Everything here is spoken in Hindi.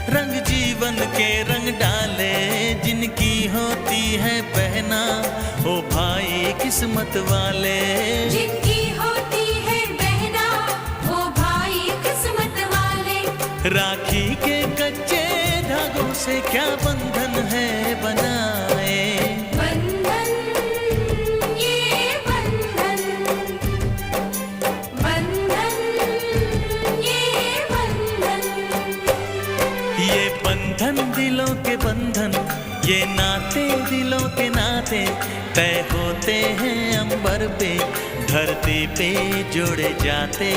रंग जीवन के रंग डाले जिनकी होती है पहना, ओ भाई किस्मत वाले। जिनकी होती है बहना, ओ भाई किस्मत वाले। राखी के कच्चे धागों से क्या बंधन है बनाए। बंधन, ये बंधन, बंधन, ये बंधन। ये बंधन दिलों के बंधन, ये नाते दिलों के नाते, तय होते हैं अंबर पे, धरती पे जोड़े जाते।